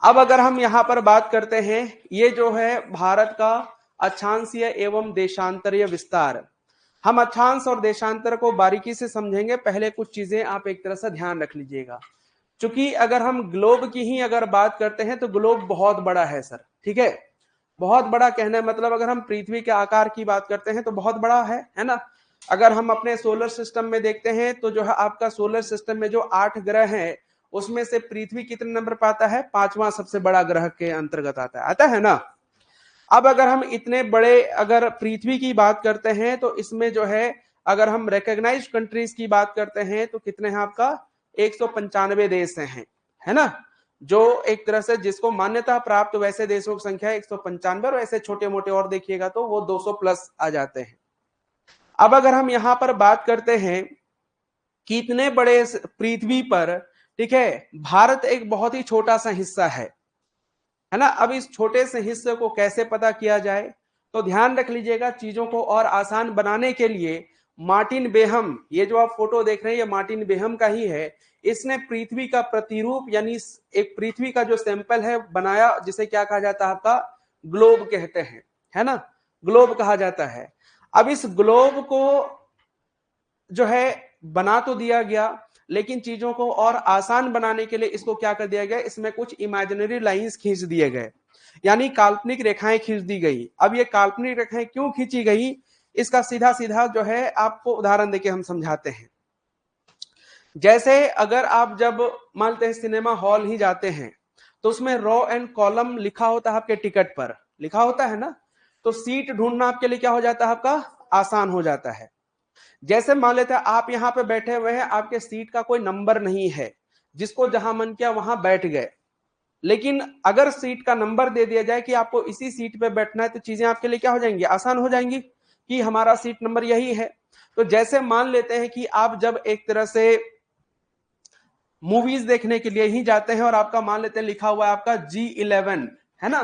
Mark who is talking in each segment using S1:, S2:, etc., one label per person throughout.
S1: अब अगर हम यहाँ पर बात करते हैं, ये जो है भारत का अक्षांशीय एवं देशांतरीय विस्तार। हम अक्षांश और देशांतर को बारीकी से समझेंगे, पहले कुछ चीजें आप एक तरह से ध्यान रख लीजिएगा। क्योंकि अगर हम ग्लोब की ही अगर बात करते हैं तो ग्लोब बहुत बड़ा है सर, ठीक है। बहुत बड़ा कहने मतलब अगर हम पृथ्वी के आकार की बात करते हैं तो बहुत बड़ा है ना। अगर हम अपने सोलर सिस्टम में देखते हैं तो जो है आपका सोलर सिस्टम में जो 8 ग्रह हैं उसमें से पृथ्वी कितने नंबर पर आता है? 5वां सबसे बड़ा ग्रह के अंतर्गत आता है ना। अब अगर हम इतने बड़े अगर पृथ्वी की बात करते हैं तो इसमें जो है अगर हम रिकॉग्नाइज्ड कंट्रीज की बात करते हैं तो कितने हैं आपका? 195 देश हैं, है ना। जो एक तरह से जिसको मान्यता प्राप्त वैसे देशों की संख्या 195 और ऐसे छोटे मोटे और देखिएगा तो वो 200 प्लस आ जाते हैं। अब अगर हम यहां पर बात करते हैं कि इतने बड़े पृथ्वी पर, ठीक है, भारत एक बहुत ही छोटा सा हिस्सा है ना। अब इस छोटे से हिस्से को कैसे पता किया जाए, तो ध्यान रख लीजिएगा चीजों को और आसान बनाने के लिए मार्टिन बेहम, ये जो आप फोटो देख रहे हैं ये मार्टिन बेहम का ही है। इसने पृथ्वी का प्रतिरूप यानी एक पृथ्वी का जो सैंपल है बनाया, जिसे क्या कहा जाता है आपका? ग्लोब कहते हैं, है ना। ग्लोब कहा जाता है। अब इस ग्लोब को जो है बना तो दिया गया, लेकिन चीजों को और आसान बनाने के लिए इसको क्या कर दिया गया? इसमें कुछ इमेजिनरी लाइंस खींच दिए गए, यानी काल्पनिक रेखाएं खींच दी गई। अब ये काल्पनिक रेखाएं क्यों खींची गई, इसका सीधा सीधा जो है आपको उदाहरण देके हम समझाते हैं। जैसे अगर आप जब मानते हैं सिनेमा हॉल ही जाते हैं तो उसमें रो एंड कॉलम लिखा होता है, आपके टिकट पर लिखा होता है ना। तो सीट ढूंढना आपके लिए क्या हो जाता है? आपका आसान हो जाता है। जैसे मान लेते हैं आप यहां पे बैठे हुए हैं, आपके सीट का कोई नंबर नहीं है, जिसको जहां मन किया वहां बैठ गए। लेकिन अगर सीट का नंबर दे दिया जाए कि आपको इसी सीट पे बैठना है तो चीजें आपके लिए क्या हो जाएंगी? आसान हो जाएंगी कि हमारा सीट नंबर यही है। तो जैसे मान लेते हैं कि आप जब एक तरह से मूवीज देखने के लिए ही जाते हैं और आपका मान लेते हैं लिखा हुआ है आपका G11, है ना।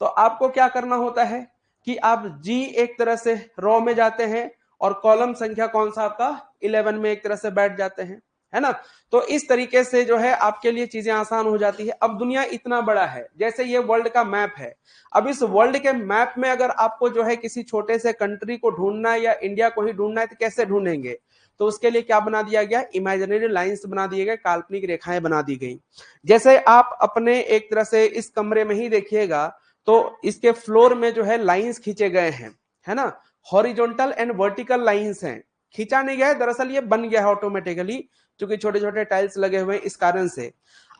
S1: तो आपको क्या करना होता है कि आप G एक तरह से रो में जाते हैं और कॉलम संख्या कौन सा आपका 11 में एक तरह से बैठ जाते हैं, है ना। तो इस तरीके से जो है आपके लिए चीजें आसान हो जाती है। अब दुनिया इतना बड़ा है, जैसे ये वर्ल्ड का मैप है। अब इस वर्ल्ड के मैप में अगर आपको जो है किसी छोटे से कंट्री को ढूंढना है या इंडिया को ही ढूंढना है तो कैसे ढूंढेंगे? तो उसके लिए क्या बना दिया गया? इमेजिनरी लाइंस बना दिए गए, काल्पनिक रेखाएं बना दी गई। जैसे आप अपने एक तरह से इस कमरे में ही देखिएगा तो इसके फ्लोर में जो है लाइंस खींचे गए हैं, है ना। हॉरिजॉन्टल एंड वर्टिकल लाइंस हैं, खींचा नहीं गया है, दरअसल ये बन गया है ऑटोमेटिकली, क्योंकि छोटे छोटे टाइल्स लगे हुए हैं इस कारण से।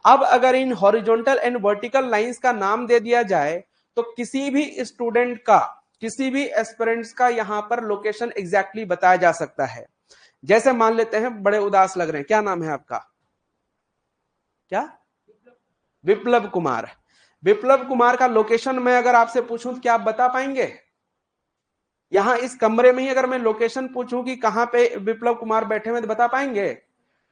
S1: अब अगर in horizontal and vertical lines का नाम दे दिया जाए तो किसी भी स्टूडेंट का, किसी भी एस्पिरेंट्स का यहां पर लोकेशन एग्जैक्टली बताया जा सकता है। जैसे मान लेते हैं बड़े उदास लग रहे हैं, क्या नाम है आपका? क्या? विप्लव कुमार। विप्लव कुमार का लोकेशन मैं अगर आपसे पूछूं तो क्या आप बता पाएंगे? यहां इस कमरे में ही अगर मैं लोकेशन पूछूं कि कहां पे विप्लव कुमार बैठे हुए तो बता पाएंगे?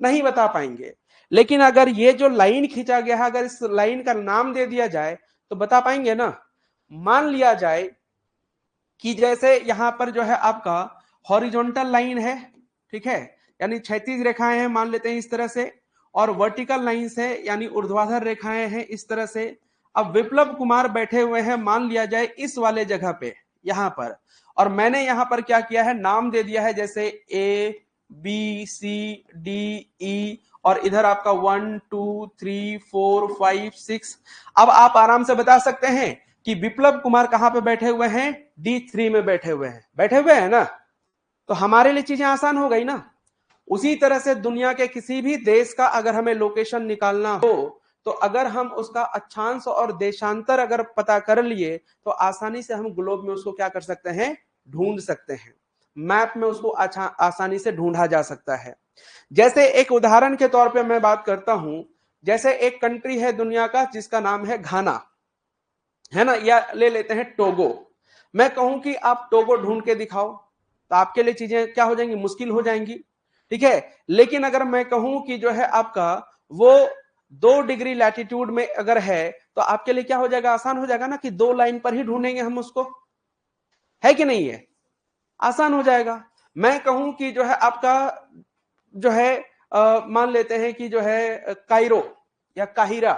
S1: नहीं बता पाएंगे। लेकिन अगर ये जो लाइन खींचा गया है, अगर इस लाइन का नाम दे दिया जाए तो बता पाएंगे ना। मान लिया जाए कि जैसे यहां पर जो है आपका हॉरिजॉन्टल लाइन है, ठीक है, यानी क्षैतिज रेखाएं हैं मान लेते हैं इस तरह से, और वर्टिकल लाइंस है यानी ऊर्ध्वाधर रेखाएं हैं इस तरह से। अब विप्लव कुमार बैठे हुए हैं मान लिया जाए इस वाले जगह पे, यहां पर, और मैंने यहां पर क्या किया है? नाम दे दिया है, जैसे A B C D E, और इधर आपका 1 2 3 4 5 6। अब आप आराम से बता सकते हैं कि विप्लव कुमार कहां पे बैठे हुए हैं? D3 में बैठे हुए हैं, बैठे हुए हैं ना। तो हमारे लिए चीजें आसान हो गई ना। उसी तरह से दुनिया के किसी भी देश का अगर हमें लोकेशन निकालना हो तो अगर हम उसका अक्षांश और देशांतर अगर पता कर लिए तो आसानी से हम ग्लोब में उसको क्या कर सकते हैं? ढूंढ सकते हैं। मैप में उसको आसानी से ढूंढा जा सकता है। जैसे एक उदाहरण के तौर पे मैं बात करता हूं, जैसे एक कंट्री है दुनिया का जिसका नाम है घाना, है ना, या ले लेते हैं टोगो। मैं कहूं कि आप टोगो ढूंढ के दिखाओ तो आपके लिए चीजें क्या हो जाएंगी? मुश्किल हो जाएंगी, ठीक है। लेकिन अगर मैं कहूं कि जो है आपका वो 2 डिग्री लैटिट्यूड में अगर है तो आपके लिए क्या हो जाएगा? आसान हो जाएगा ना, कि 2 लाइन पर ही ढूंढेंगे हम उसको, है कि नहीं है? आसान हो जाएगा। मैं कहूं कि जो है आपका जो है मान लेते हैं कि जो है कायरो या काहिरा,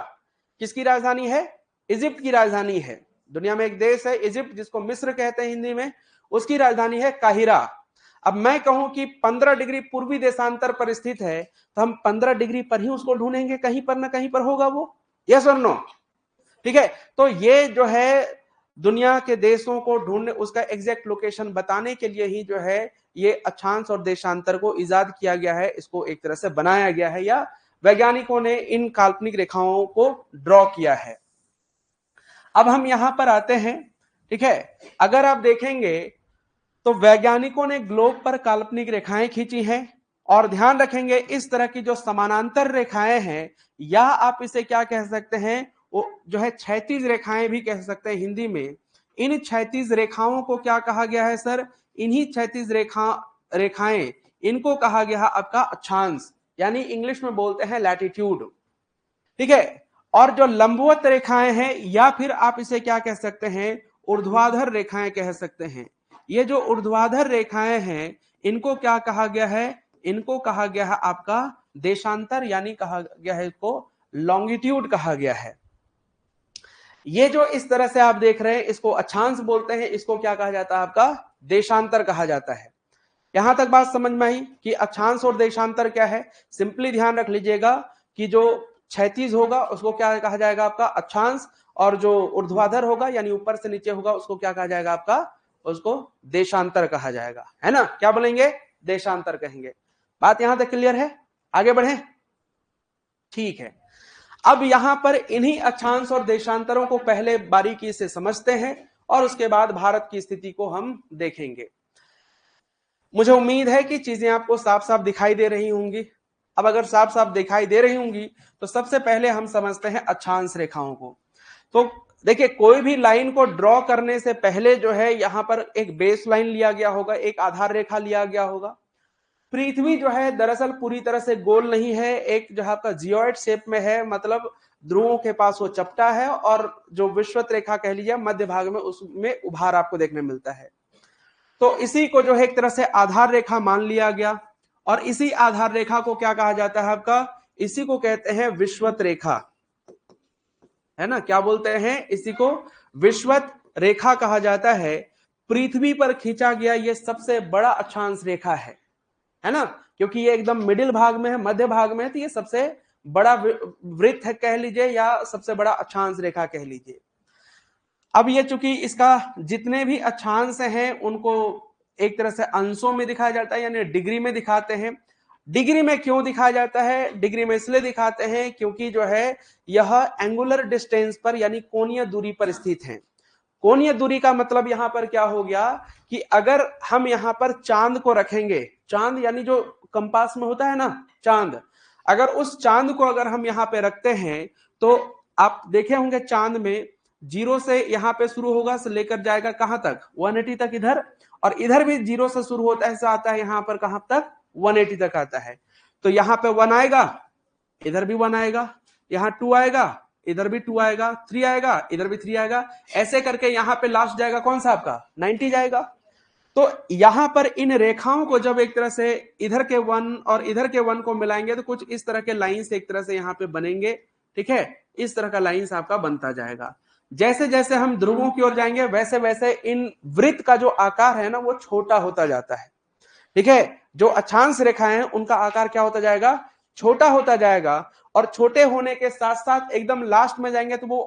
S1: किसकी राजधानी है? इजिप्ट की राजधानी है। दुनिया में एक देश है इजिप्ट, जिसको मिस्र कहते हैं हिंदी में, उसकी राजधानी है काहिरा। अब मैं कहूं कि 15 डिग्री पूर्वी देशांतर पर स्थित है, तो हम 15 डिग्री पर ही उसको ढूंढेंगे, कहीं पर ना कहीं पर होगा वो, यस और नो? ठीक है, तो ये जो है दुनिया के देशों को ढूंढने, उसका एग्जैक्ट लोकेशन बताने के लिए ही जो है ये अक्षांश और देशांतर को इजाद किया गया है, इसको एक तरह से बनाया गया है, या वैज्ञानिकों ने इन काल्पनिक रेखाओं को ड्रॉ किया है। अब हम यहां पर आते हैं, ठीक है, अगर आप देखेंगे तो वैज्ञानिकों ने ग्लोब पर काल्पनिक रेखाएं खींची हैं, और ध्यान रखेंगे इस तरह की जो समानांतर रेखाएं हैं, या आप इसे क्या कह सकते हैं, वो जो है क्षैतिज रेखाएं भी कह सकते हैं हिंदी में। इन क्षैतिज रेखाओं को क्या कहा गया है सर? इन्हीं क्षैतिज रेखाएं, इनको कहा गया है आपका अक्षांश, यानी इंग्लिश में बोलते हैं लैटिट्यूड। ठीक है, और जो लंबवत रेखाएं हैं, या फिर आप इसे क्या कह सकते हैं, ऊर्ध्वाधर रेखाएं कह सकते हैं। ये जो ऊर्ध्वाधर रेखाएं हैं, इनको क्या कहा गया है? इनको कहा गया है आपका देशांतर, यानी कहा गया है इसको लॉन्गिट्यूड कहा गया है। ये जो इस तरह से आप देख रहे हैं, इसको अक्षांश बोलते हैं, इसको क्या कहा जाता है? आपका देशांतर कहा जाता है। यहां तक बात समझ में आई कि अक्षांश और देशांतर क्या है? सिंपली ध्यान रख लीजिएगा कि जो क्षैतिज होगा उसको क्या कहा जाएगा? आपका अक्षांश, और जो ऊर्ध्वाधर होगा यानी ऊपर से नीचे होगा उसको क्या कहा जाएगा? आपका उसको देशांतर कहा जाएगा, है ना? क्या बोलेंगे? देशांतर कहेंगे। बात यहां तक क्लियर है? आगे बढ़े, ठीक है। अब यहां पर इन्हीं अक्षांश और देशांतरों को पहले बारीकी से समझते हैं, और उसके बाद भारत की स्थिति को हम देखेंगे। मुझे उम्मीद है कि चीजें आपको साफ साफ दिखाई दे रही होंगी। अब अगर साफ साफ दिखाई दे रही होंगी तो सबसे पहले हम समझते हैं अक्षांश रेखाओं को। तो देखिए, कोई भी लाइन को ड्रॉ करने से पहले जो है यहां पर एक बेस लाइन लिया गया होगा, एक आधार रेखा लिया गया होगा। पृथ्वी जो है दरअसल पूरी तरह से गोल नहीं है, एक जो है आपका जियोइड शेप में है, मतलब ध्रुवों के पास वो चपटा है, और जो विषुवत रेखा कह लीजिए मध्य भाग में, उसमें उभार आपको देखने मिलता है। तो इसी को जो है एक तरह से आधार रेखा मान लिया गया, और इसी आधार रेखा को क्या कहा जाता है आपका? इसी को कहते हैं विषुवत रेखा, है ना? क्या बोलते हैं? इसी को विषुवत रेखा कहा जाता है। पृथ्वी पर खींचा गया ये सबसे बड़ा अक्षांश रेखा है ना? क्योंकि ये एकदम मिडिल भाग में है, मध्य भाग में है, तो ये सबसे बड़ा वृत्त है कह लीजिए, या सबसे बड़ा अक्षांश रेखा कह लीजिए। अब ये चूंकि इसका जितने भी अक्षांश हैं उनको एक तरह से अंशों में दिखाया जाता है, यानी डिग्री में दिखाते हैं। डिग्री में क्यों दिखाया जाता है? डिग्री में इसलिए दिखाते हैं क्योंकि जो है यह एंगुलर डिस्टेंस पर, यानी कोणीय दूरी पर स्थित है। कोणीय दूरी का मतलब यहां पर क्या हो गया कि अगर हम यहां पर चांद को रखेंगे, चांद यानी जो कंपास में होता है ना चांद, अगर उस चांद को अगर हम यहां पे रखते हैं, तो आप देखे होंगे चांद में जीरो से यहां पे शुरू होगा, से लेकर जाएगा कहां तक? 180 तक इधर, और इधर भी जीरो से शुरू होता है, ऐसा आता है यहां पर कहां तक? 180 तक आता है। तो यहां पे 1 आएगा, इधर भी 1 आएगा, यहां 2 आएगा, इधर भी 2 आएगा, 3 आएगा, इधर भी 3 आएगा, ऐसे करके यहां पे लास्ट जाएगा कौन सा? आपका 90 जाएगा। तो यहां पर इन रेखाओं को जब एक तरह से इधर के 1 और इधर के 1 को मिलाएंगे तो कुछ इस तरह के लाइंस एक तरह से यहां पे बनेंगे, ठीक है? इस तरह का लाइंस आपका बनता जाएगा। जैसे जैसे हम ध्रुवों की ओर जाएंगे वैसे वैसे इन वृत्त का जो आकार है ना वो छोटा होता जाता है, ठीक है? जो अक्षांश रेखाएं हैं उनका आकार क्या होता जाएगा? छोटा होता जाएगा। और छोटे होने के साथ साथ एकदम लास्ट में जाएंगे तो वो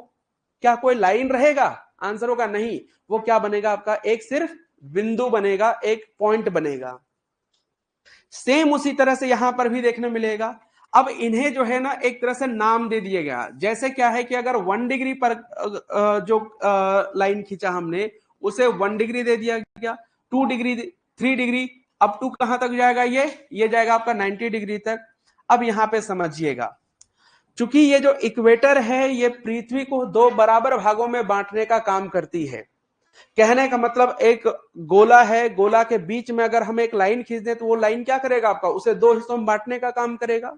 S1: क्या कोई लाइन रहेगा? आंसर होगा नहीं, वो क्या बनेगा आपका? एक सिर्फ बिंदु बनेगा, एक पॉइंट बनेगा। सेम उसी तरह से यहां पर भी देखने मिलेगा। अब इन्हें जो है ना एक तरह से नाम दे दिया गया, जैसे क्या है कि अगर 1 डिग्री पर जो लाइन खींचा हमने उसे 1 डिग्री दे दिया गया, 2 डिग्री, 3 डिग्री, अप टू कहां तक जाएगा? ये जाएगा आपका 90 डिग्री तक। अब यहां पे समझिएगा, चूंकि ये जो इक्वेटर है ये पृथ्वी को 2 बराबर भागों में बांटने का काम करती है। कहने का मतलब एक गोला है, गोला के बीच में अगर हम एक लाइन खींच दें तो वो लाइन क्या करेगा आपका? उसे 2 हिस्सों में बांटने का काम करेगा।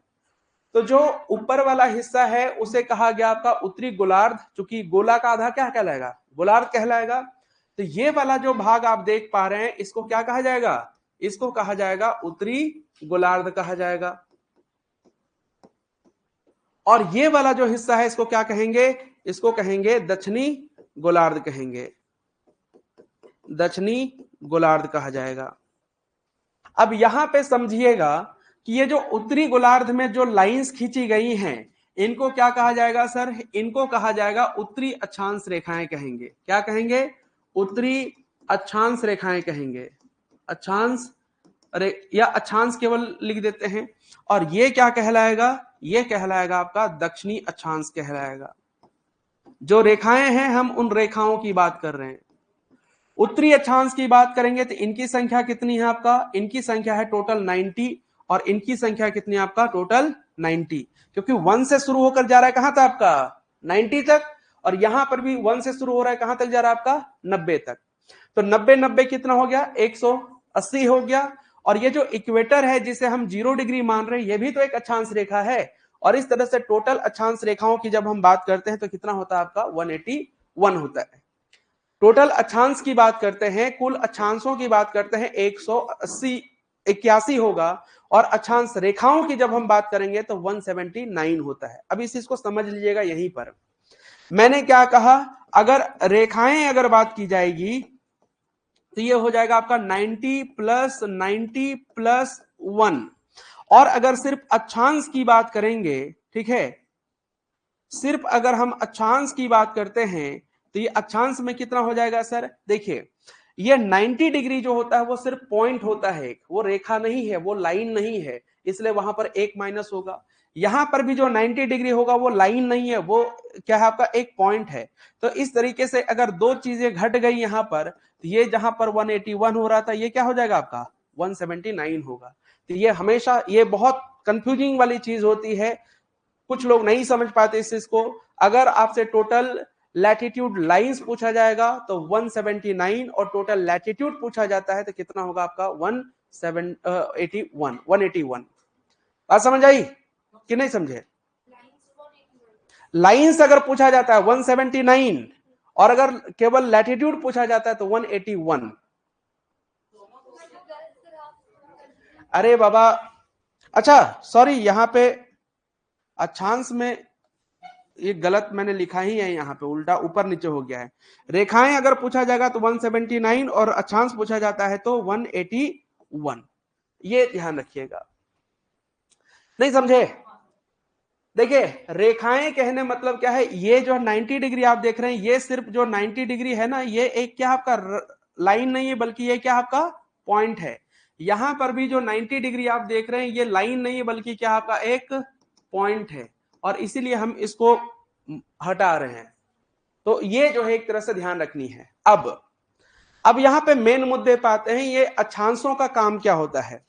S1: तो जो ऊपर वाला हिस्सा है उसे कहा गया आपका उत्तरी गोलार्ध, चूंकि गोला का आधा क्या कहलाएगा? गोलार्ध कहलाएगा। तो ये वाला जो भाग आप देख पा रहे हैं इसको क्या कहा जाएगा? इसको कहा जाएगा उत्तरी गोलार्ध कहा जाएगा। और ये वाला जो हिस्सा है इसको क्या कहेंगे, इसको कहेंगे दक्षिणी गोलार्ध कहेंगे, दक्षिणी गोलार्ध कहा जाएगा। अब यहां पे समझिएगा कि ये जो उत्तरी गोलार्ध में जो लाइंस खींची गई हैं इनको क्या कहा जाएगा सर, इनको कहा जाएगा उत्तरी अक्षांश रेखाएं कहेंगे। क्या कहेंगे, उत्तरी अक्षांश रेखाएं कहेंगे, अक्षांश या अक्षांश केवल लिख देते हैं। और ये क्या कहलाएगा, ये कहलाएगा आपका दक्षिणी अक्षांश कहलाएगा। जो रेखाएं हैं हम उन रेखाओं की बात कर रहे हैं। उत्तरी अक्षांश की बात करेंगे तो इनकी संख्या कितनी है आपका, इनकी संख्या है टोटल 90 और इनकी संख्या कितनी है आपका टोटल 90, क्योंकि 1 से शुरू होकर जा रहा है कहां तक आपका 90 तक, और यहां पर भी 1 से शुरू हो रहा है कहां तक जा रहा है आपका 90 तक। तो 90 कितना हो गया 180 हो गया। और ये जो इक्वेटर है जिसे हम 0 डिग्री मान रहे हैं ये भी तो एक अक्षांश रेखा है। और इस तरह से टोटल अक्षांश रेखाओं की जब हम बात करते हैं तो कितना होता है आपका 181 होता है। टोटल अक्षांश की बात करते हैं, कुल अक्षांशों की बात करते हैं 181 होगा, और अक्षांश रेखाओं की जब हम बात करेंगे तो 179 होता है। अब इस चीज को समझ लीजिएगा, यहीं पर मैंने क्या कहा, अगर रेखाएं अगर बात की जाएगी तो ये हो जाएगा आपका 90 + 1। और अगर सिर्फ अक्षांश की बात करेंगे, ठीक है, सिर्फ अगर हम अक्षांश की बात करते हैं तो ये अक्षांश में कितना हो जाएगा सर, देखिए ये 90 डिग्री जो होता है वो सिर्फ पॉइंट होता है, वो रेखा नहीं है, वो लाइन नहीं है, इसलिए वहां पर एक माइनस होगा। यहां पर भी जो 90 डिग्री होगा वो लाइन नहीं है, वो क्या है आपका एक पॉइंट है। तो इस तरीके से अगर दो चीजें घट गई यहां पर, तो ये जहां पर 181 हो रहा था ये क्या हो जाएगा आपका 179 होगा। तो ये हमेशा ये बहुत कंफ्यूजिंग वाली चीज होती है, कुछ लोग नहीं समझ पाते इस चीज को। अगर आपसे टोटल लैटिट्यूड लाइंस पूछा जाएगा तो 179, और टोटल लैटिट्यूड पूछा जाता है तो कितना होगा आपका 181। बात समझ आई कि नहीं समझे? लाइंस अगर पूछा जाता है 179, और अगर केवल लैटिट्यूड पूछा जाता है तो 181। अरे बाबा, अच्छा सॉरी, यहां पे अक्षांश में ये गलत मैंने लिखा ही है, यहाँ पे उल्टा ऊपर नीचे हो गया है। रेखाएं अगर पूछा जाएगा तो 179 और अक्षांश पूछा जाता है तो 181, ये ध्यान रखिएगा। नहीं समझे? देखिए रेखाएं कहने मतलब क्या है, ये जो 90 डिग्री आप देख रहे हैं ये सिर्फ जो 90 डिग्री है ना, ये एक क्या आपका लाइन नहीं है बल्कि ये क्या आपका पॉइंट है। यहां पर भी जो 90 डिग्री आप देख रहे हैं ये लाइन नहीं है बल्कि क्या आपका एक पॉइंट है, और इसीलिए हम इसको हटा रहे हैं। तो ये जो है एक तरह से ध्यान रखनी है। अब यहां पे मेन मुद्दे पे आते हैं, ये अक्षांशों का काम क्या होता है।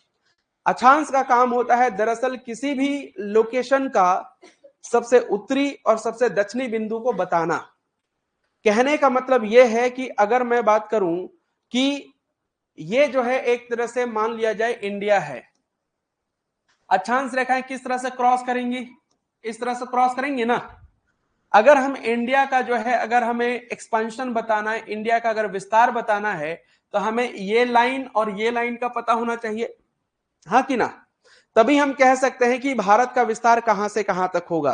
S1: अक्षांश का काम होता है दरअसल किसी भी लोकेशन का सबसे उत्तरी और सबसे दक्षिणी बिंदु को बताना। कहने का मतलब यह है कि अगर मैं बात करूं कि ये जो है एक तरह से मान लिया जाए इंडिया है, अक्षांश रेखाएं किस तरह से क्रॉस करेंगी, इस तरह से क्रॉस करेंगे ना। अगर हम इंडिया का जो है, अगर हमें एक्सपेंशन बताना है, इंडिया का अगर विस्तार बताना है तो हमें ये लाइन और ये लाइन का पता होना चाहिए, हाँ कि ना। तभी हम कह सकते हैं कि भारत का विस्तार कहां से कहां तक होगा,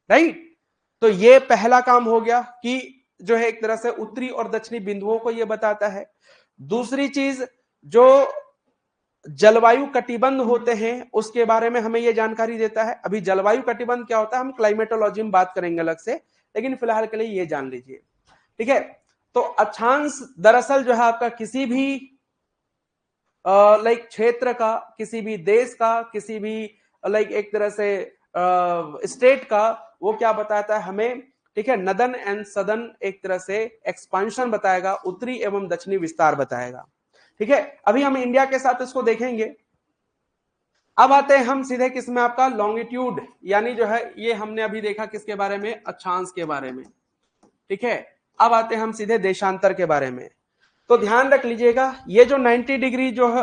S1: राइट। तो ये पहला काम हो गया कि जो है एक तरह से उत्तरी और दक्षिणी बिंदुओं को ये बताता है। दूसरी चीज, जो जलवायु कटिबंध होते हैं उसके बारे में हमें यह जानकारी देता है। अभी जलवायु कटिबंध क्या होता है हम क्लाइमेटोलॉजी में बात करेंगे अलग से, लेकिन फिलहाल के लिए ये जान लीजिए, ठीक है। तो अक्षांश दरअसल जो है आपका किसी भी लाइक क्षेत्र का, किसी भी देश का, किसी भी लाइक एक तरह से स्टेट का, वो क्या बताता है हमें, ठीक है, नदन एंड सदन एक तरह से एक्सपांशन बताएगा, उत्तरी एवं दक्षिणी विस्तार बताएगा, ठीक है। अभी हम इंडिया के साथ इसको देखेंगे। अब आते हैं हम सीधे किसमें, आपका लॉन्गिट्यूड, यानी जो है ये हमने अभी देखा किसके बारे में, अक्षांश के बारे में, ठीक है। अब आते हैं हम सीधे देशांतर के बारे में। तो ध्यान रख लीजिएगा ये जो 90 डिग्री जो है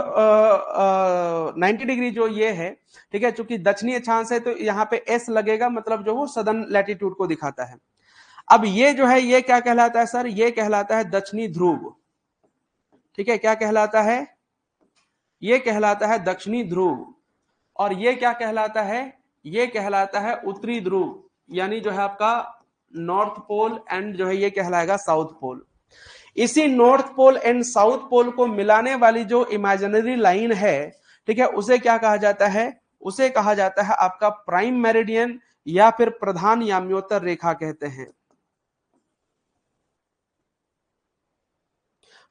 S1: 90 डिग्री जो ये है, ठीक है, चूंकि दक्षिणी अक्षांश है तो यहाँ पे एस लगेगा, मतलब जो वो सदर्न लैटिट्यूड को दिखाता है। अब ये जो है ये क्या कहलाता है सर, ये कहलाता है दक्षिणी ध्रुव, ठीक है। क्या कहलाता है, ये कहलाता है दक्षिणी ध्रुव। और ये क्या कहलाता है, ये कहलाता है उत्तरी ध्रुव, यानी जो है आपका नॉर्थ पोल, एंड जो है ये कहलाएगा साउथ पोल। इसी north pole and south pole को मिलाने वाली जो इमेजिनरी लाइन है, ठीक है, उसे क्या कहा जाता है? उसे कहा जाता है आपका प्राइम मेरिडियन या फिर प्रधान याम्योत्तर रेखा कहते हैं।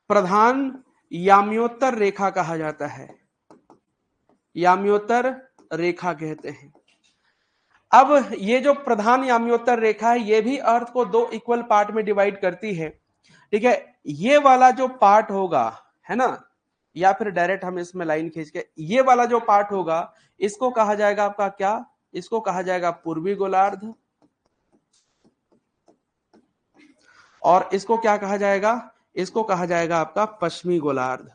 S1: प्रधान याम्योत्तर रेखा कहा जाता है, याम्योत्तर रेखा कहते हैं। अब ये जो प्रधान याम्योत्तर रेखा है, ये भी अर्थ को दो इक्वल पार्ट में डिवाइड करती है, ठीक है। ये वाला जो पार्ट होगा, है ना, या फिर डायरेक्ट हम इसमें लाइन खींच के, ये वाला जो पार्ट होगा इसको कहा जाएगा आपका क्या? इसको कहा जाएगा पूर्वी गोलार्ध, और इसको क्या कहा जाएगा? इसको कहा जाएगा आपका पश्चिमी गोलार्ध,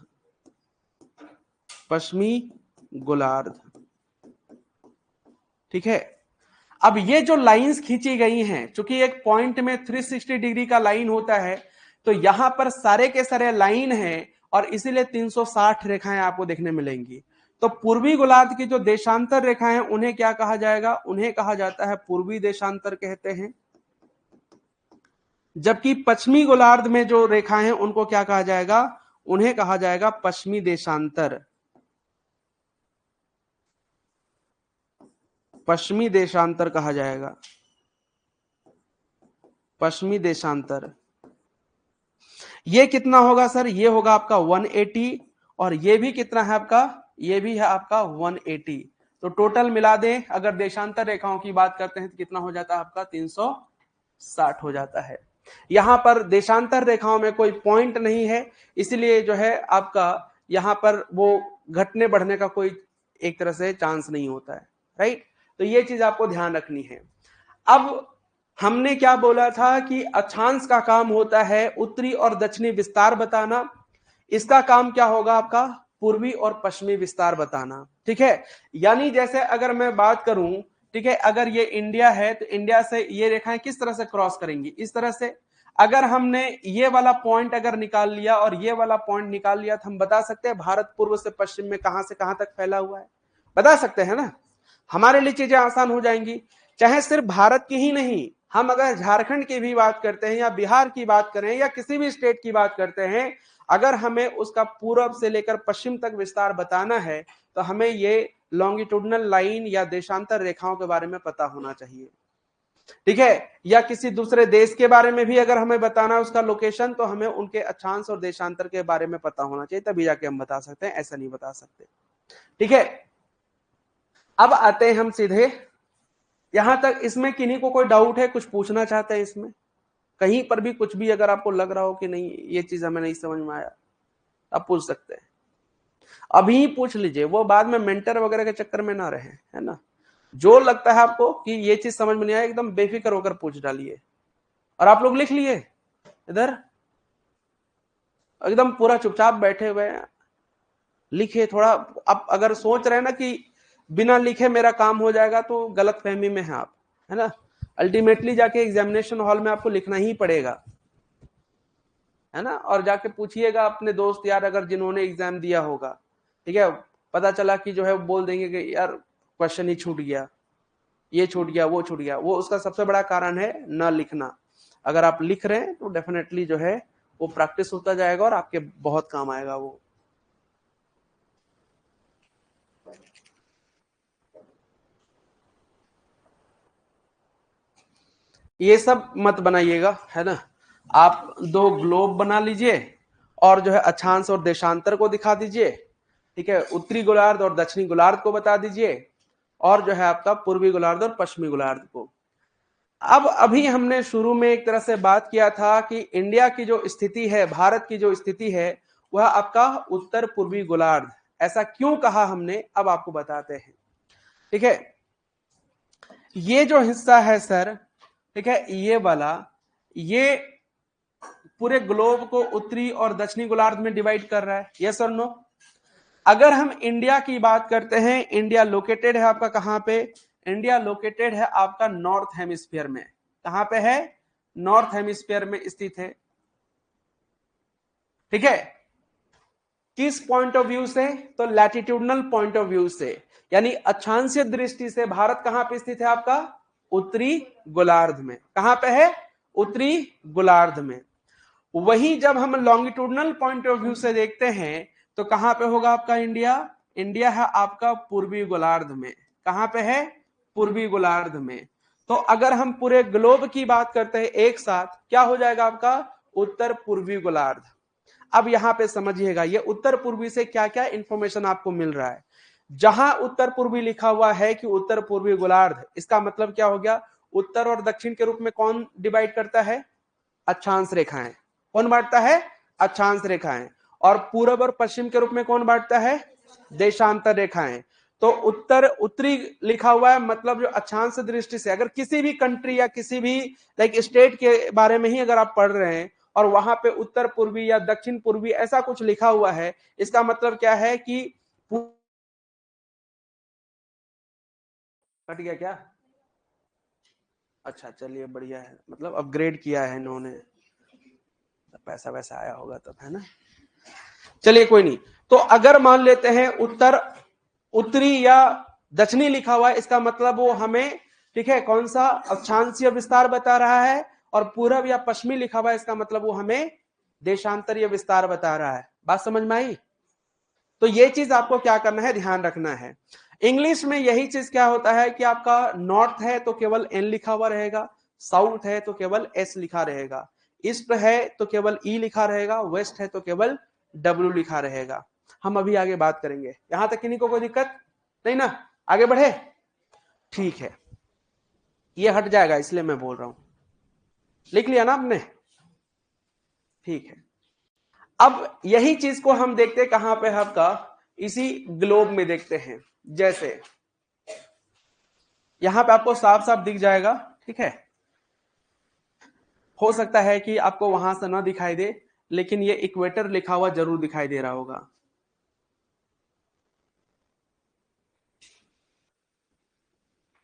S1: पश्चिमी गोलार्ध, ठीक है। अब ये जो लाइंस खींची गई हैं, चूंकि एक पॉइंट में 360 डिग्री का लाइन होता है, तो यहां पर सारे के सारे लाइन हैं, और इसीलिए 360 रेखाएं आपको देखने मिलेंगी। तो पूर्वी गोलार्ध की जो देशांतर रेखाएं हैं उन्हें क्या कहा जाएगा? उन्हें कहा जाता है पूर्वी देशांतर कहते हैं। जबकि पश्चिमी गोलार्ध में जो रेखाएं हैं उनको क्या कहा जाएगा? उन्हें कहा जाएगा पश्चिमी देशांतर, पश्चिमी देशांतर कहा जाएगा, पश्चिमी देशांतर। ये कितना होगा सर? ये होगा आपका 180, और ये भी कितना है आपका? ये भी है आपका 180। तो टोटल मिला दें, अगर देशांतर रेखाओं की बात करते हैं तो कितना हो जाता है आपका? 360 हो जाता है। यहां पर देशांतर रेखाओं में कोई पॉइंट नहीं है, इसलिए जो है आपका यहां पर वो घटने बढ़ने का कोई एक तरह से चांस नहीं होता है, राइट। तो ये चीज आपको ध्यान रखनी है। अब हमने क्या बोला था कि अक्षांश का काम होता है उत्तरी और दक्षिणी विस्तार बताना, इसका काम क्या होगा आपका? पूर्वी और पश्चिमी विस्तार बताना, ठीक है। यानी जैसे अगर मैं बात करूं, ठीक है, अगर ये इंडिया है तो इंडिया से ये रेखाएं किस तरह से क्रॉस करेंगी? इस तरह से। अगर हमने ये वाला पॉइंट अगर निकाल लिया और ये वाला पॉइंट निकाल लिया, तो हम बता सकते हैं भारत पूर्व से पश्चिम में कहां से कहां तक फैला हुआ है, बता सकते हैं ना। हमारे लिए चीजें आसान हो जाएंगी। चाहे सिर्फ भारत की ही नहीं, हम अगर झारखंड की भी बात करते हैं या बिहार की बात करें या किसी भी स्टेट की बात करते हैं, अगर हमें उसका पूर्व से लेकर पश्चिम तक विस्तार बताना है, तो हमें ये लॉन्गिट्यूडनल लाइन या देशांतर रेखाओं के बारे में पता होना चाहिए, ठीक है। या किसी दूसरे देश के बारे में भी अगर हमें बताना है उसका लोकेशन, तो हमें उनके अक्षांश और देशांतर के बारे में पता होना चाहिए, तभी जाके हम बता सकते हैं, ऐसा नहीं बता सकते, ठीक है। अब आते हैं हम सीधे यहां तक। इसमें किन्हीं को कोई डाउट है, कुछ पूछना चाहते हैं इसमें? कहीं पर भी कुछ भी अगर आपको लग रहा हो कि नहीं ये चीज हमें नहीं समझ में आया, आप पूछ सकते हैं, अभी पूछ लीजिए, वो बाद में मेंटर वगैरह के चक्कर में ना रहे, है ना। जो लगता है आपको कि ये चीज समझ में नहीं आया, एकदम बेफिक्र होकर पूछ डालिए। और आप लोग लिख लिए इधर, एकदम पूरा चुपचाप बैठे हुए हैं, लिखे थोड़ा। आप अगर सोच रहे हैं ना कि बिना लिखे मेरा काम हो जाएगा, तो गलत फहमी में है आप, है ना। अल्टीमेटली जाके एग्जामिनेशन हॉल में आपको लिखना ही पड़ेगा, है ना। और जाके पूछिएगा अपने दोस्त यार अगर जिन्होंने एग्जाम दिया होगा, ठीक है, पता चला कि जो है बोल देंगे कि यार क्वेश्चन ही छूट गया, ये छूट गया, वो छूट गया। वो उसका सबसे बड़ा कारण है ना लिखना। अगर आप लिख रहे हैं तो डेफिनेटली जो है वो प्रैक्टिस होता जाएगा और आपके बहुत काम आएगा वो। ये सब मत बनाइएगा, है ना। आप दो ग्लोब बना लीजिए और जो है अक्षांश और देशांतर को दिखा दीजिए, ठीक है। उत्तरी गोलार्ध और दक्षिणी गोलार्ध को बता दीजिए, और जो है आपका पूर्वी गोलार्ध और पश्चिमी गोलार्ध को। अब अभी हमने शुरू में एक तरह से बात किया था कि इंडिया की जो स्थिति है, भारत की जो स्थिति है, वह आपका उत्तर पूर्वी गोलार्ध। ऐसा क्यों कहा हमने, अब आपको बताते हैं, ठीक है। ये जो हिस्सा है सर, ठीक है, ये वाला, ये पूरे ग्लोब को उत्तरी और दक्षिणी गोलार्ध में डिवाइड कर रहा है, यस और नो। अगर हम इंडिया की बात करते हैं, इंडिया लोकेटेड है आपका कहां पे? इंडिया लोकेटेड है आपका नॉर्थ हेमिस्फीयर में। कहां पे है? नॉर्थ हेमिस्फीयर में स्थित है, ठीक है। किस पॉइंट ऑफ व्यू से? तो लैटिट्यूडनल पॉइंट ऑफ व्यू से, यानी अक्षांशीय दृष्टि से भारत कहां पे स्थित है आपका? उत्तरी गोलार्ध में। कहां पे है? उत्तरी गोलार्ध में। वहीं जब हम लॉन्गिट्यूडनल पॉइंट ऑफ व्यू से देखते हैं तो कहां पे होगा आपका इंडिया? इंडिया है आपका पूर्वी गोलार्ध में। कहां पे है? पूर्वी गोलार्ध में। तो अगर हम पूरे ग्लोब की बात करते हैं एक साथ, क्या हो जाएगा आपका? उत्तर पूर्वी गोलार्ध। अब यहां पे समझिएगा, ये उत्तर पूर्वी से क्या क्या इंफॉर्मेशन आपको मिल रहा है। जहां उत्तर पूर्वी लिखा हुआ है कि उत्तर पूर्वी गोलार्ध, इसका मतलब क्या हो गया? उत्तर और दक्षिण के रूप में कौन डिवाइड करता है? अक्षांश रेखाएं। कौन बांटता है? अक्षांश रेखाएं। और पूर्व और पश्चिम के रूप में कौन बांटता है? देशांतर रेखाएं। तो उत्तर उत्तरी लिखा हुआ है, मतलब जो अक्षांश दृष्टि से अगर किसी भी कंट्री या किसी भी लाइक स्टेट के बारे में ही अगर आप पढ़ रहे हैं और वहां पे उत्तर पूर्वी या दक्षिण पूर्वी ऐसा कुछ लिखा हुआ है, इसका मतलब क्या है कि कट गया क्या? अच्छा चलिए बढ़िया है, मतलब अपग्रेड किया है इन्होंने, पैसा वैसा आया होगा तब, है ना। चलिए कोई नहीं। तो अगर मान लेते हैं उत्तर उत्तरी या दक्षिणी लिखा हुआ है, इसका मतलब वो हमें, ठीक है, कौन सा अक्षांशीय विस्तार बता रहा है। और पूरब या पश्चिमी लिखा हुआ है, इसका मतलब वो हमें देशांतरीय विस्तार बता रहा है। बात समझ में आई? तो ये चीज आपको क्या करना है, ध्यान रखना है। इंग्लिश में यही चीज क्या होता है कि आपका नॉर्थ है तो केवल एन लिखा हुआ रहेगा, साउथ है तो केवल एस लिखा रहेगा, ईस्ट है तो केवल ई लिखा रहेगा, वेस्ट है तो केवल डब्ल्यू लिखा रहेगा। हम अभी आगे बात करेंगे, यहां तक किन्हीं को कोई दिक्कत नहीं ना? आगे बढ़े? ठीक है, ये हट जाएगा इसलिए मैं बोल रहा हूं। लिख लिया ना आपने? ठीक है। अब यही चीज को हम देखते कहां पे आपका, इसी ग्लोब में देखते हैं। जैसे यहां पे आपको साफ साफ दिख जाएगा, ठीक है। हो सकता है कि आपको वहां से ना दिखाई दे, लेकिन ये इक्वेटर लिखा हुआ जरूर दिखाई दे रहा होगा।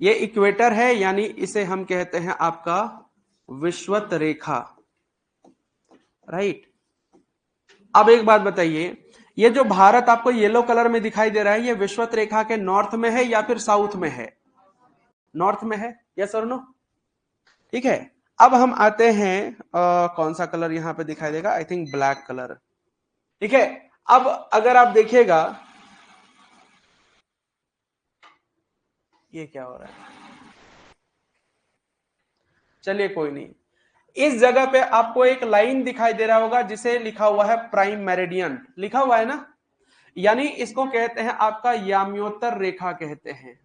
S1: ये इक्वेटर है, यानी इसे हम कहते हैं आपका विषुवत रेखा, राइट। अब एक बात बताइए, ये जो भारत आपको येलो कलर में दिखाई दे रहा है, ये विषुवत रेखा के नॉर्थ में है या फिर साउथ में है? नॉर्थ में है, यस और नो? ठीक है। अब हम आते हैं कौन सा कलर यहां पे दिखाई देगा, आई थिंक ब्लैक कलर, ठीक है। अब अगर आप देखिएगा, ये क्या हो रहा है, चलिए कोई नहीं। इस जगह पे आपको एक लाइन दिखाई दे रहा होगा जिसे लिखा हुआ है प्राइम मेरिडियन, लिखा हुआ है ना, यानी इसको कहते हैं आपका याम्योत्तर रेखा कहते हैं,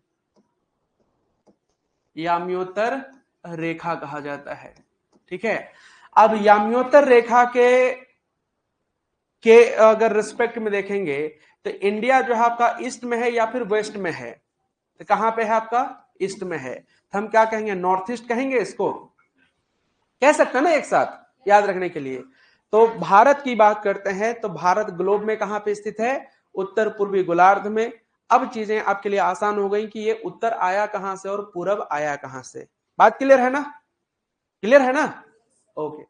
S1: याम्योत्तर रेखा कहा जाता है, ठीक है। अब याम्योत्तर रेखा के अगर रिस्पेक्ट में देखेंगे तो इंडिया जो है आपका ईस्ट में है या फिर वेस्ट में है? तो कहां पे है आपका? ईस्ट में है, तो हम क्या कहेंगे, नॉर्थ ईस्ट कहेंगे इसको, कह सकते हैं ना एक साथ याद रखने के लिए। तो भारत की बात करते हैं तो भारत ग्लोब में कहां पे स्थित है? उत्तर पूर्वी गोलार्ध में। अब चीजें आपके लिए आसान हो गई कि ये उत्तर आया कहां से और पूरब आया कहां से। बात क्लियर है ना? क्लियर है ना? ओके।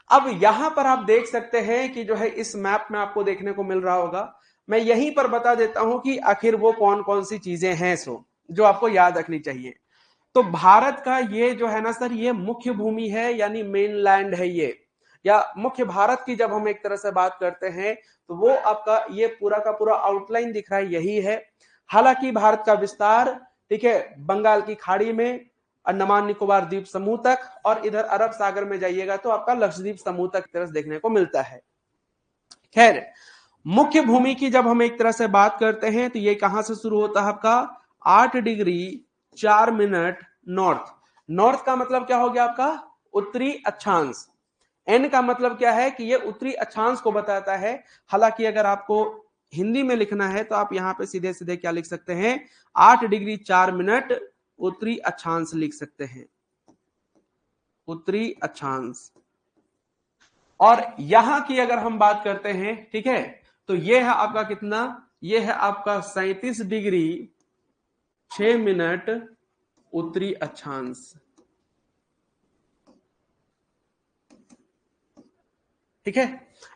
S1: अब यहां पर आप देख सकते हैं कि जो है इस मैप में आपको देखने को मिल रहा होगा, मैं यहीं पर बता देता हूं कि आखिर वो कौन कौन सी चीजें हैं सो जो आपको याद रखनी चाहिए। तो भारत का ये जो है ना सर, ये मुख्य भूमि है, यानी मेन लैंड है ये, या मुख्य भारत की जब हम एक तरह से बात करते हैं तो वो आपका ये पूरा का पूरा आउटलाइन दिख रहा है, यही है। हालांकि भारत का विस्तार, ठीक है, बंगाल की खाड़ी में, अंडमान निकोबार द्वीप समूह तक, और इधर अरब सागर में जाइएगा तो आपका लक्षद्वीप समूह तक तरह देखने को मिलता है। खैर, मुख्य भूमि की जब हम एक तरह से बात करते हैं तो ये कहां से शुरू होता है आपका? 8 डिग्री 4 मिनट नॉर्थ। नॉर्थ का मतलब क्या हो गया आपका? उत्तरी अक्षांश। एन का मतलब क्या है कि ये उत्तरी अक्षांश को बताता है। हालांकि अगर आपको हिंदी में लिखना है तो आप यहां पे सीधे सीधे क्या लिख सकते हैं, 8 डिग्री 4 मिनट उत्तरी अक्षांश लिख सकते हैं, उत्तरी अक्षांश। और यहां की अगर हम बात करते हैं, ठीक है, तो ये है आपका कितना, ये है आपका 37 डिग्री 6 मिनट उत्तरी अक्षांश, ठीक है,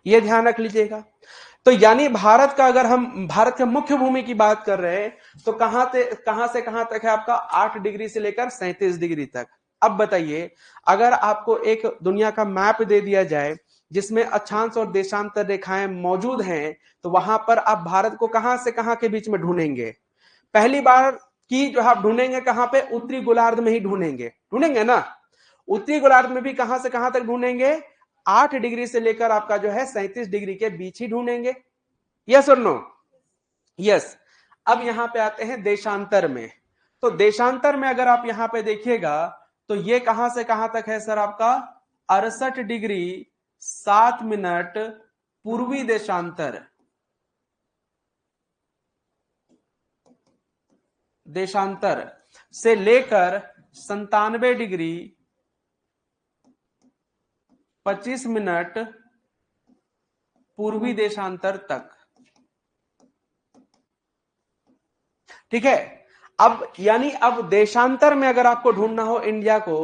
S1: ये ध्यान रख लीजिएगा। तो यानी भारत का, अगर हम भारत के मुख्य भूमि की बात कर रहे हैं तो कहां से कहां तक है आपका, 8 डिग्री से लेकर 37 डिग्री तक। अब बताइए, अगर आपको एक दुनिया का मैप दे दिया जाए जिसमें अक्षांश और देशांतर रेखाएं मौजूद हैं, तो वहां पर आप भारत को कहां से कहां के बीच में ढूंढेंगे? पहली बार की जो आप ढूंढेंगे कहां पे, उत्तरी गोलार्ध में ही ढूंढेंगे ना। उत्तरी गोलार्ध में भी कहां से कहां तक ढूंढेंगे, 8 डिग्री से लेकर आपका जो है 37 डिग्री के बीच ही ढूंढेंगे। यस और नो? यस। अब यहां पे आते हैं देशांतर में। तो देशांतर में अगर आप यहां पे देखिएगा तो ये कहां से कहां तक है सर आपका, 68 डिग्री 7 मिनट पूर्वी देशांतर, देशांतर से लेकर 97 डिग्री 25 मिनट पूर्वी देशांतर तक। ठीक है। अब यानी अब देशांतर में अगर आपको ढूंढना हो इंडिया को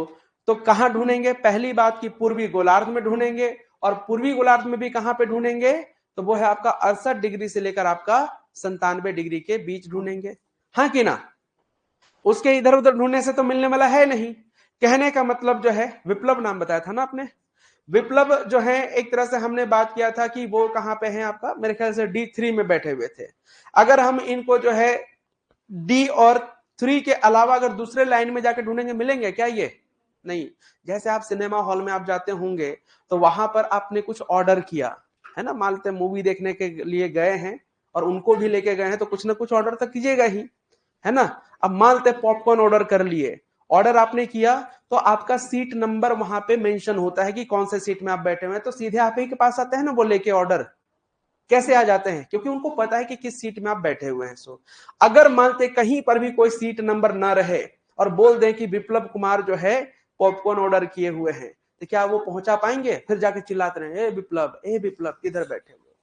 S1: तो कहां ढूंढेंगे? पहली बात की पूर्वी गोलार्ध में ढूंढेंगे, और पूर्वी गोलार्ध में भी कहां पे ढूंढेंगे, तो वो है आपका 68 डिग्री से लेकर आपका 97 डिग्री के बीच ढूंढेंगे। हाँ कि ना? उसके इधर उधर ढूंढने से तो मिलने वाला है नहीं। कहने का मतलब जो है, विप्लव नाम बताया था ना आपने, विप्लव जो है एक तरह से हमने बात किया था कि वो कहां पे है आपका, मेरे ख्याल से D3 में बैठे हुए थे। अगर हम इनको जो है D और 3 के अलावा अगर दूसरे लाइन में जाकर ढूंढेंगे, मिलेंगे क्या? ये नहीं। जैसे आप सिनेमा हॉल में आप जाते होंगे तो वहां पर आपने कुछ ऑर्डर किया है ना, मान लेते मूवी देखने के लिए गए हैं और उनको भी लेके गए हैं, तो कुछ ना कुछ ऑर्डर तो कीजिएगा ही, है ना। अब मान लेते पॉपकॉर्न ऑर्डर कर लिए, ऑर्डर आपने किया तो आपका सीट नंबर वहां पे मेंशन होता है कि कौन से सीट में आप बैठे हुए हैं, तो सीधे आप ही के पास आते हैं ना वो लेके ऑर्डर। कैसे आ जाते हैं? क्योंकि उनको पता है कि किस सीट में आप बैठे हुए हैं। सो अगर मानते कहीं पर भी कोई सीट नंबर ना रहे और बोल दें कि विप्लव कुमार जो है पॉपकॉर्न ऑर्डर किए हुए हैं, तो क्या वो पहुंचा पाएंगे? फिर जाके चिल्लाते रहे, ए विप्लव किधर बैठे हुए?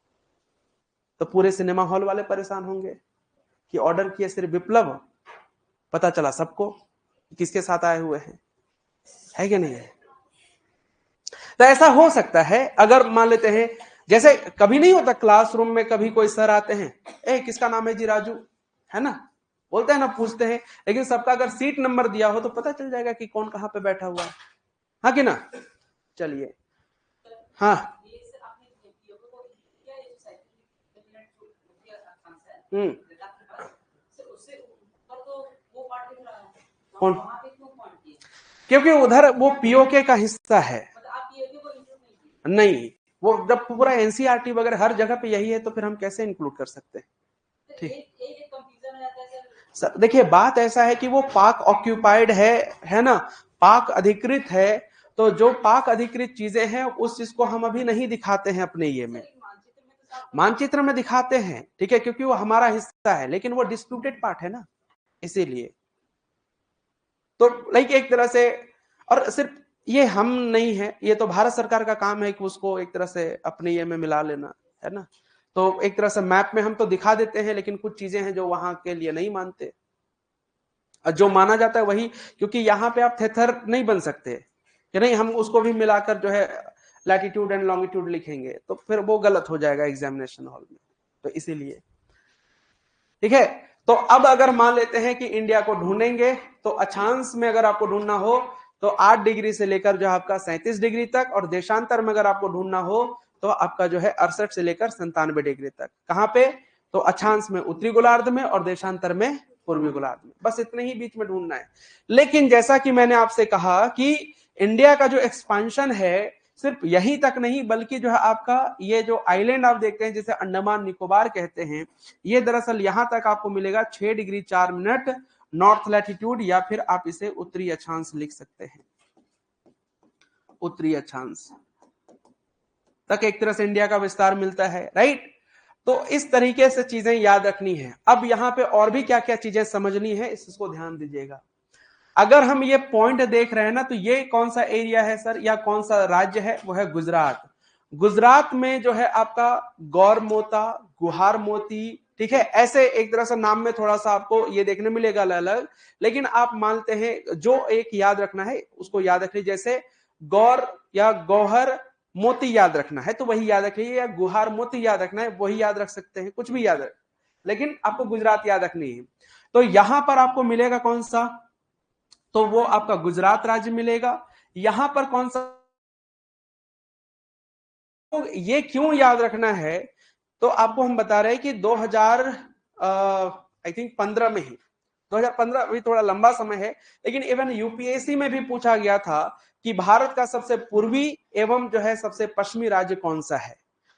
S1: तो पूरे सिनेमा हॉल वाले परेशान होंगे कि ऑर्डर किए सिर्फ विप्लव, पता चला सबको किसके साथ आए हुए हैं, है कि नहीं है? तो ऐसा हो सकता है, अगर मान लेते हैं जैसे कभी नहीं होता क्लासरूम में, कभी कोई सर आते हैं, किसका नाम है जी? राजू, है ना, बोलते हैं ना, पूछते हैं, लेकिन सबका अगर सीट नंबर दिया हो तो पता चल जाएगा कि कौन कहां पे बैठा हुआ है। हाँ कि ना? चलिए, हाँ, कौन? क्योंकि उधर वो पीओके का हिस्सा है। नहीं, वो जब पूरा एनसीईआरटी वगैरह हर जगह पे यही है तो फिर हम कैसे इंक्लूड कर सकते हैं? ठीक, सर देखिए बात ऐसा है कि वो पाक ऑक्यूपाइड है ना, पाक अधिकृत है। तो जो पाक अधिकृत चीजें हैं उस चीज को हम अभी नहीं दिखाते हैं अपने ये में, मानचित्र में दिखाते हैं, ठीक है, क्योंकि वो हमारा हिस्सा है, लेकिन वो डिस्प्यूटेड पार्ट है ना, इसीलिए। तो लाइक एक तरह से, और सिर्फ ये हम नहीं है, ये तो भारत सरकार का काम है कि उसको एक तरह से अपने ये में मिला लेना, है ना। तो एक तरह से मैप में हम तो दिखा देते हैं, लेकिन कुछ चीजें हैं जो वहां के लिए नहीं मानते, जो माना जाता है वही, क्योंकि यहाँ पे आप थेथर नहीं बन सकते कि नहीं हम उसको भी मिलाकर जो है लैटिट्यूड एंड लॉन्गिट्यूड लिखेंगे, तो फिर वो गलत हो जाएगा एग्जामिनेशन हॉल में, तो इसीलिए। ठीक है। तो अब अगर मान लेते हैं कि इंडिया को ढूंढेंगे, तो अक्षांश में अगर आपको ढूंढना हो तो 8 डिग्री से लेकर जो आपका 37 डिग्री तक, और देशांतर में अगर आपको ढूंढना हो तो आपका जो है 68 से लेकर 97 डिग्री तक। कहां पे? तो अक्षांश में उत्तरी गोलार्ध में और देशांतर में पूर्वी गोलार्ध में, बस इतने ही बीच में ढूंढना है। लेकिन जैसा कि मैंने आपसे कहा कि इंडिया का जो एक्सपांशन है सिर्फ यहीं तक नहीं, बल्कि जो है आपका ये जो आइलैंड आप देखते हैं जिसे अंडमान निकोबार कहते हैं, ये दरअसल यहां तक आपको मिलेगा 6 डिग्री 4 मिनट नॉर्थ लैटिट्यूड, या फिर आप इसे उत्तरी अक्षांश लिख सकते हैं, उत्तरी अक्षांश तक एक तरह से इंडिया का विस्तार मिलता है, राइट। तो इस तरीके से चीजें याद रखनी है। अब यहां पे और भी क्या क्या चीजें समझनी है इसको ध्यान दीजिएगा। अगर हम ये पॉइंट देख रहे हैं ना, तो ये कौन सा एरिया है सर, या कौन सा राज्य है? वो है गुजरात। गुजरात में जो है आपका गौरमोता, गुहार मोती, ठीक है, ऐसे एक तरह से नाम में थोड़ा सा आपको ये देखने मिलेगा अलग, लेकिन आप मानते हैं जो एक याद रखना है उसको याद रखिए, जैसे गौर या गौहर मोती याद रखना है तो वही याद रखिए, या गुहार मोती याद रखना है वही याद रख सकते हैं, कुछ भी याद रख, लेकिन आपको गुजरात याद रखनी है। तो यहां पर आपको मिलेगा कौन सा, तो वो आपका गुजरात राज्य मिलेगा। यहां पर कौन सा, तो ये क्यों याद रखना है, तो आपको हम बता रहे हैं कि 2000 आई थिंक 15 में ही, 2015 अभी थोड़ा लंबा समय है, लेकिन इवन यूपीएससी में भी पूछा गया था कि भारत का सबसे पूर्वी एवं जो है सबसे पश्चिमी राज्य कौन सा है।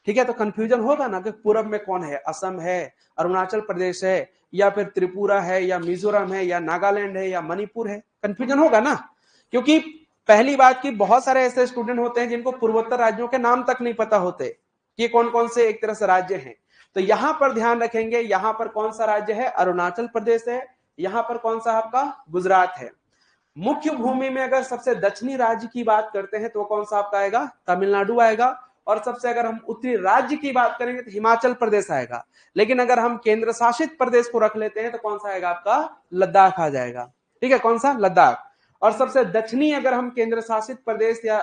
S1: ठीक है, तो कंफ्यूजन होगा ना कि पूरब में कौन है, असम है, अरुणाचल प्रदेश है, या फिर त्रिपुरा है, या मिजोरम है, या नागालैंड है, या मणिपुर है, कंफ्यूजन होगा ना। क्योंकि पहली बात की बहुत सारे ऐसे स्टूडेंट होते हैं जिनको पूर्वोत्तर राज्यों के नाम तक नहीं पता होते कि कौन कौन से एक तरह से राज्य हैं। तो यहां पर ध्यान रखेंगे, यहां पर कौन सा राज्य है, अरुणाचल प्रदेश है, यहां पर कौन सा आपका गुजरात है। मुख्य भूमि में अगर सबसे दक्षिणी राज्य की बात करते हैं तो कौन सा आपका आएगा, तमिलनाडु आएगा। और सबसे अगर हम उत्तरी राज्य की बात करेंगे तो हिमाचल प्रदेश आएगा। लेकिन अगर हम केंद्र शासित प्रदेश को रख लेते हैं तो कौन सा आएगा आपका, लद्दाख आ जाएगा। ठीक है, कौन सा, लद्दाख। और सबसे दक्षिणी अगर हम केंद्र शासित प्रदेश या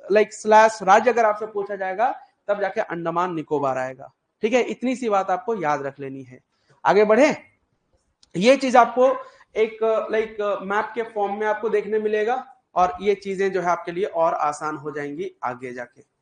S1: लाइक स्लैश राज्य अगर आपसे पूछा जाएगा तब जाके अंडमान निकोबार आएगा। ठीक है, इतनी सी बात आपको याद रख लेनी है। आगे बढ़े, ये चीज आपको एक लाइक मैप के फॉर्म में आपको देखने मिलेगा, और ये चीजें जो है आपके लिए और आसान हो जाएंगी आगे जाके।